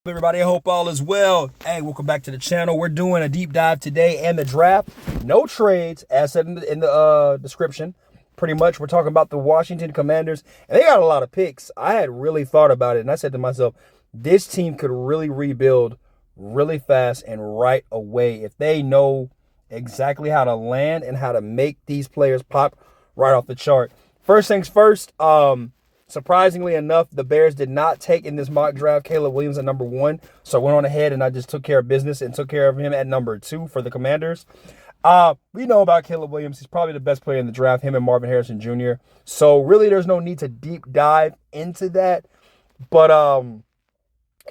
Everybody, I hope all is well. Hey, welcome back to the channel. We're doing a deep dive today and the draft. No trades, as said in the description. Pretty much, we're talking about the Washington Commanders, and they got a lot of picks. I had really thought about it, and I said to myself, this team could really rebuild really fast and right away if they know exactly how to land and how to make these players pop right off the chart. First things first, surprisingly enough, the Bears did not take in this mock draft Caleb Williams at number 1. So I went on ahead and I just took care of business and took care of him at number 2 for the Commanders. We know about Caleb Williams. He's probably the best player in the draft, him and Marvin Harrison Jr. So really there's no need to deep dive into that. But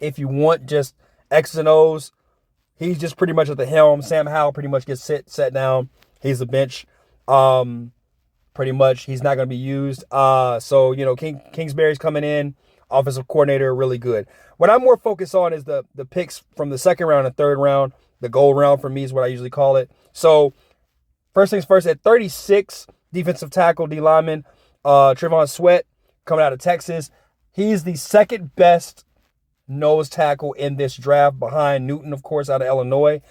if you want just X's and O's, he's just pretty much at the helm. Sam Howell pretty much gets set down. He's the bench. Pretty much, he's not going to be used. So, you know, Kingsbury's coming in, offensive coordinator, really good. What I'm more focused on is the picks from the second round and third round. The gold round for me is what I usually call it. So, first things first, at 36, defensive tackle, D lineman, Trevon Sweat, coming out of Texas. He's the second best nose tackle in this draft behind Newton, of course, out of Illinois.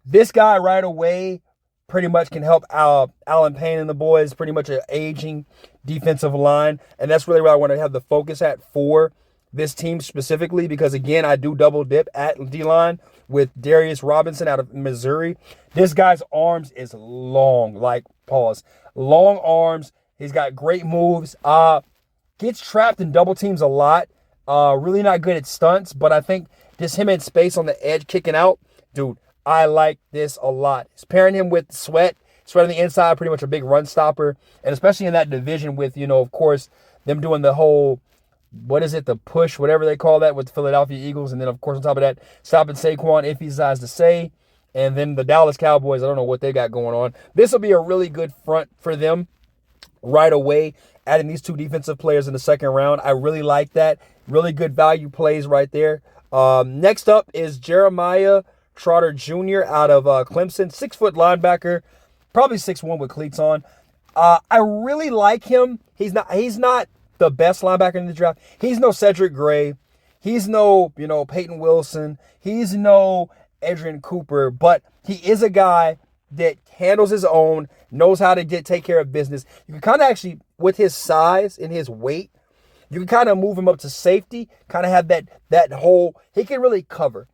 This guy right away pretty much can help Alan Payne and the boys, pretty much an aging defensive line. And that's really where I want to have the focus at for this team specifically, because, again, I do double dip at D-line with Darius Robinson out of Missouri. This guy's arms is long, like, pause. Long arms. He's got great moves. Gets trapped in double teams a lot. Really not good at stunts, but I think just him in space on the edge kicking out, dude, I like this a lot. It's pairing him with Sweat on the inside, pretty much a big run stopper. And especially in that division with, you know, of course, them doing the whole, what is it, the push, whatever they call that with the Philadelphia Eagles. And then, of course, on top of that, stopping Saquon if he decides to say. And then the Dallas Cowboys, I don't know what they got going on. This will be a really good front for them right away, adding these two defensive players in the second round. I really like that. Really good value plays right there. Next up is Jeremiah Trotter Jr. out of Clemson, 6-foot linebacker, probably 6'1" with cleats on. I really like him. He's not the best linebacker in the draft. He's no Cedric Gray. He's no, Peyton Wilson. He's no Adrian Cooper, but he is a guy that handles his own, knows how to take care of business. You can kind of actually, with his size and his weight, you can kind of move him up to safety, kind of have that whole, he can really cover.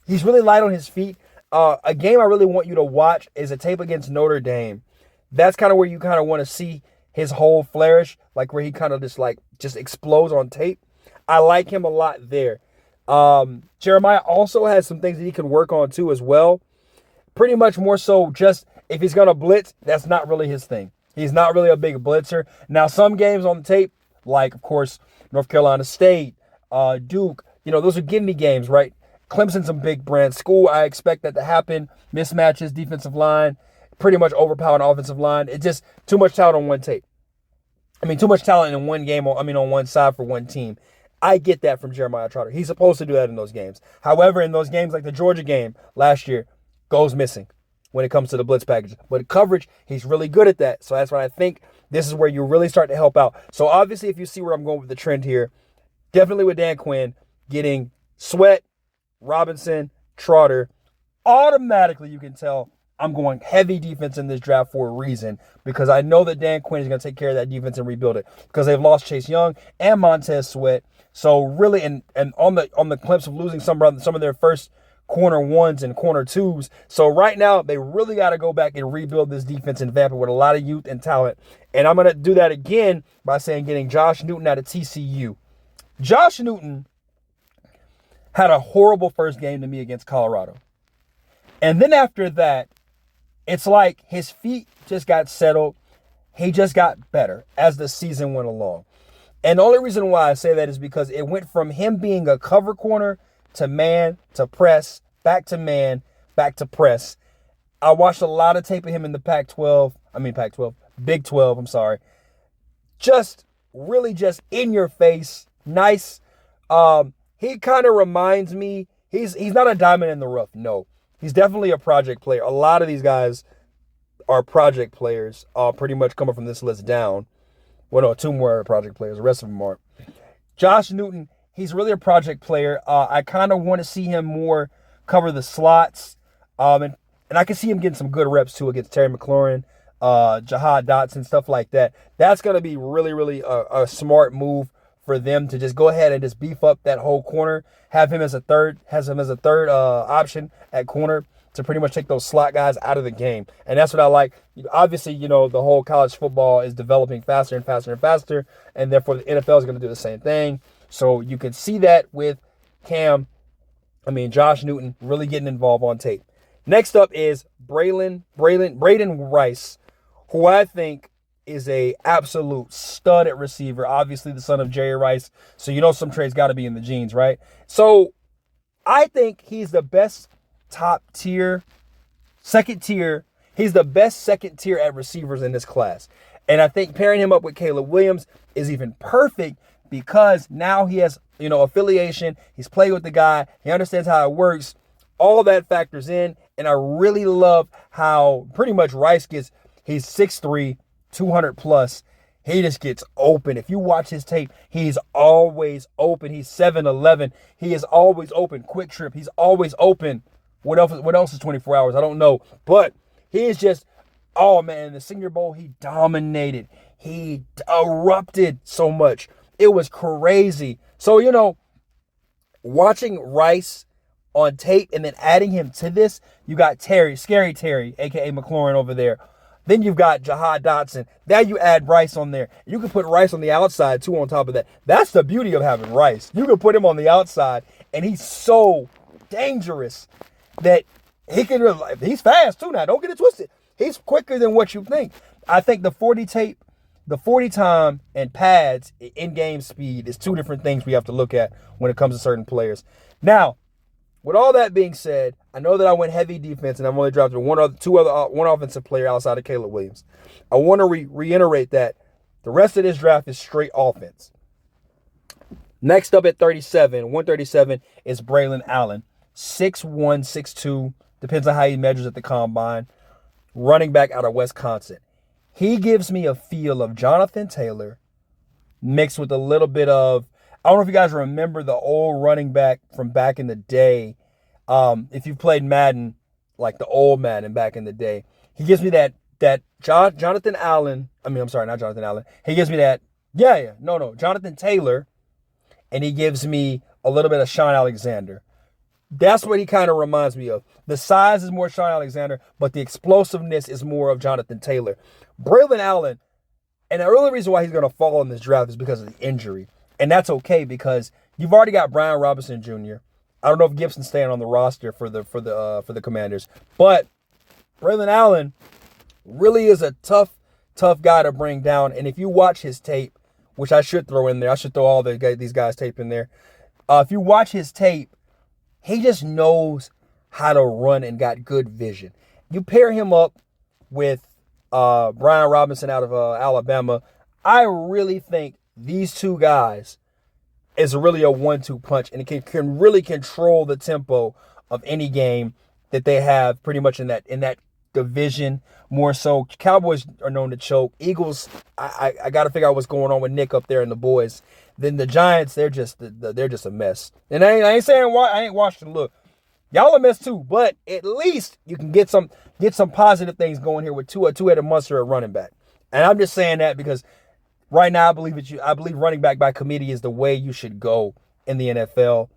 He's really light on his feet. A game I really want you to watch is a tape against Notre Dame. That's kind of where you kind of want to see his whole flourish, like where he kind of just explodes on tape. I like him a lot there. Jeremiah also has some things that he can work on too as well. Pretty much more so just if he's going to blitz, that's not really his thing. He's not really a big blitzer. Now, some games on the tape, like, of course, North Carolina State, Duke, those are gimme games, right? Clemson's a big brand school. I expect that to happen. Mismatches, defensive line, pretty much overpowered offensive line. It's just too much talent on one tape. Too much talent in one game, on one side for one team. I get that from Jeremiah Trotter. He's supposed to do that in those games. However, in those games like the Georgia game last year, goes missing when it comes to the blitz package. But coverage, he's really good at that. So that's why I think this is where you really start to help out. So obviously, if you see where I'm going with the trend here, definitely with Dan Quinn getting Sweat, Robinson, Trotter, automatically you can tell I'm going heavy defense in this draft for a reason, because I know that Dan Quinn is going to take care of that defense and rebuild it, because they've lost Chase Young and Montez Sweat. So really, and on the clips of losing some of their first corner ones and corner twos. So right now, they really got to go back and rebuild this defense and vamp it with a lot of youth and talent. And I'm going to do that again by saying getting Josh Newton out of TCU. Josh Newton had a horrible first game to me against Colorado. And then after that, it's like his feet just got settled. He just got better as the season went along. And the only reason why I say that is because it went from him being a cover corner to man, to press, back to man, back to press. I watched a lot of tape of him in the Big 12, I'm sorry. Just really just in your face, nice. He kind of reminds me, he's not a diamond in the rough, no. He's definitely a project player. A lot of these guys are project players, pretty much coming from this list down. Well, no, 2 more project players. The rest of them aren't. Josh Newton, he's really a project player. I kind of want to see him more cover the slots. And I can see him getting some good reps too against Terry McLaurin, Jahad Dotson, stuff like that. That's going to be really, really a smart move for them to just go ahead and just beef up that whole corner. Have him as a third option at corner to pretty much take those slot guys out of the game. And that's what I like. Obviously, the whole college football is developing faster and faster and faster, and therefore the NFL is going to do the same thing. So you can see that with Josh Newton really getting involved on tape. Next up is Braden Rice, who I think is a absolute stud at receiver. Obviously the son of Jerry Rice, so some traits got to be in the genes, right? So I think he's the best second tier. He's the best second tier at receivers in this class. And I think pairing him up with Caleb Williams is even perfect because now he has, affiliation. He's played with the guy. He understands how it works. All that factors in. And I really love how pretty much Rice he's 6'3", 200 plus. He just gets open. If you watch his tape, he's always open. He's 7'11". He is always open. Quick trip. He's always open. What else is 24 hours? I don't know. But he is just, oh man, in the Senior Bowl, he dominated. He erupted so much. It was crazy. So, watching Rice on tape and then adding him to this, you got Scary Terry, a.k.a. McLaurin over there. Then you've got Jahad Dotson. Now you add Rice on there. You can put Rice on the outside, too, on top of that. That's the beauty of having Rice. You can put him on the outside, and he's so dangerous that he's fast, too, now. Don't get it twisted. He's quicker than what you think. I think the 40 time and pads in-game speed is two different things we have to look at when it comes to certain players. Now, with all that being said, I know that I went heavy defense and I've only dropped one offensive player outside of Caleb Williams. I want to reiterate that the rest of this draft is straight offense. Next up at 137 is Braylon Allen. 6'1", 6'2", depends on how he measures at the combine. Running back out of Wisconsin. He gives me a feel of Jonathan Taylor mixed with a little bit of, I don't know if you guys remember the old running back from back in the day. If you've played Madden, like the old Madden back in the day, he gives me that Jonathan Allen. I'm sorry, not Jonathan Allen. He gives me that, Jonathan Taylor, and he gives me a little bit of Sean Alexander. That's what he kind of reminds me of. The size is more Sean Alexander, but the explosiveness is more of Jonathan Taylor. Braylon Allen, and the only reason why he's going to fall in this draft is because of the injury. And that's okay because you've already got Brian Robinson Jr. I don't know if Gibson's staying on the roster for the Commanders, but Braylon Allen really is a tough guy to bring down. And if you watch his tape, which I should throw in there, I should throw all these guys' tape in there. If you watch his tape, he just knows how to run and got good vision. You pair him up with Brian Robinson out of Alabama. I really think these two guys is really a 1-2 punch, and it can really control the tempo of any game that they have pretty much in that division more so. Cowboys are known to choke. Eagles, I got to figure out what's going on with Nick up there and the boys. Then the Giants, they're just a mess. And I ain't saying I ain't Washington. Look, y'all a mess too, but at least you can get some positive things going here with two-headed monster at running back. And I'm just saying that because right now I believe running back by committee is the way you should go in the NFL.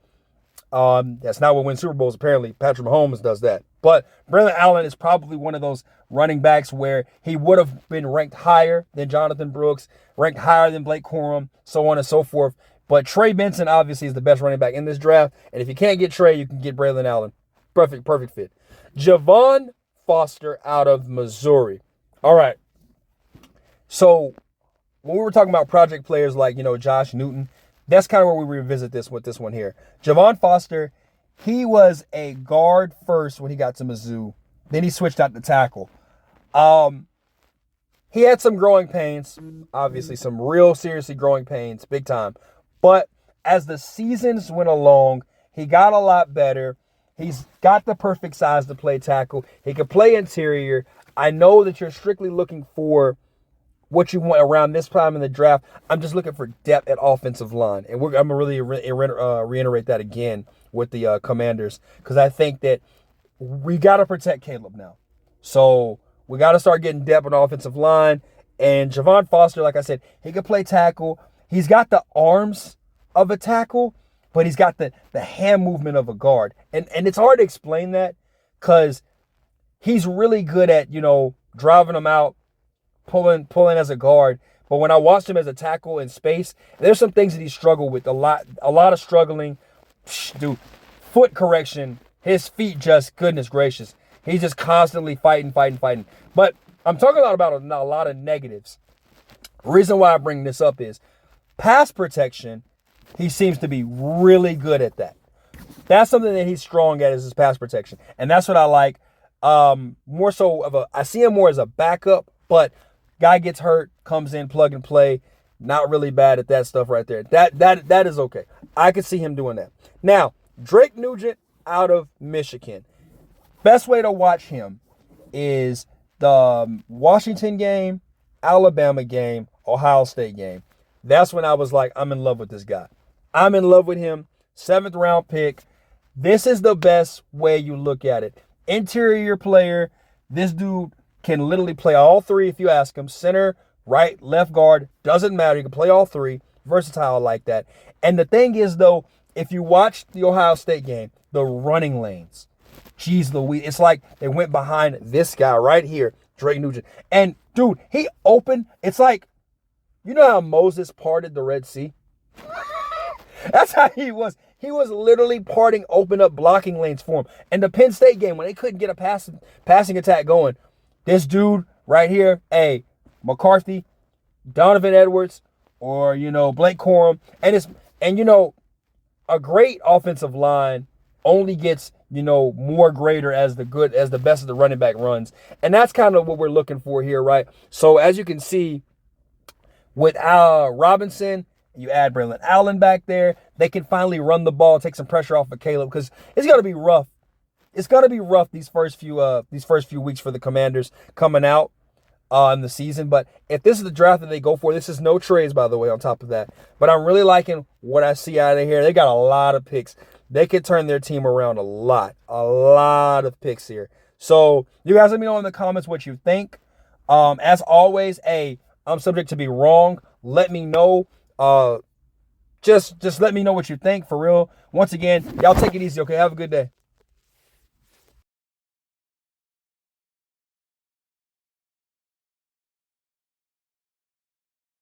That's not what wins Super Bowls. Apparently, Patrick Mahomes does that. But Braylon Allen is probably one of those running backs where he would have been ranked higher than Jonathan Brooks, ranked higher than Blake Corum, so on and so forth. But Trey Benson obviously is the best running back in this draft. And if you can't get Trey, you can get Braylon Allen. Perfect fit. Javon Foster out of Missouri. All right. So when we were talking about project players like, Josh Newton, that's kind of where we revisit this with this one here. Javon Foster, he was a guard first when he got to Mizzou. Then he switched out to tackle. He had some growing pains, obviously some real seriously growing pains, big time. But as the seasons went along, he got a lot better. He's got the perfect size to play tackle. He can play interior. I know that you're strictly looking for what you want around this time in the draft. I'm just looking for depth at offensive line. And I'm going to really reiterate that again with the Commanders, because I think that we got to protect Caleb now. So we got to start getting depth on the offensive line. And Javon Foster, like I said, he can play tackle. He's got the arms of a tackle, but he's got the hand movement of a guard. And it's hard to explain that, because he's really good at, driving them out, pulling as a guard. But when I watched him as a tackle in space, there's some things that he struggled with. A lot of struggling. Dude, foot correction. His feet just, goodness gracious. He's just constantly fighting. But I'm talking about a lot of negatives. The reason why I bring this up is pass protection. He seems to be really good at that. That's something that he's strong at, is his pass protection. And that's what I like. More so I see him more as a backup, but guy gets hurt, comes in, plug and play. Not really bad at that stuff right there. That is okay. I could see him doing that. Now, Drake Nugent out of Michigan. Best way to watch him is the Washington game, Alabama game, Ohio State game. That's when I was like, I'm in love with this guy. I'm in love with him. 7th round pick. This is the best way you look at it. Interior player. This dude can literally play all three if you ask him. Center, right, left guard. Doesn't matter. You can play all three. Versatile like that. And the thing is, though, if you watch the Ohio State game, the running lanes. Jeez Louise. It's like they went behind this guy right here, Drake Nugent. And, dude, he opened. It's like, you know how Moses parted the Red Sea? That's how he was. He was literally parting, open up blocking lanes for him. And the Penn State game, when they couldn't get a passing attack going, this dude right here, McCarthy, Donovan Edwards, or, Blake Corum. And a great offensive line only gets, more greater as the best of the running back runs. And that's kind of what we're looking for here, right? So as you can see, with Robinson, you add Braylon Allen back there, they can finally run the ball, take some pressure off of Caleb, because it's going to be rough. It's going to be rough these first few weeks for the Commanders coming out in the season. But if this is the draft that they go for, this is no trades, by the way, on top of that. But I'm really liking what I see out of here. They got a lot of picks. They could turn their team around a lot of picks here. So you guys let me know in the comments what you think. As always, I'm subject to be wrong. Let me know. Just let me know what you think, for real. Once again, y'all take it easy, okay? Have a good day.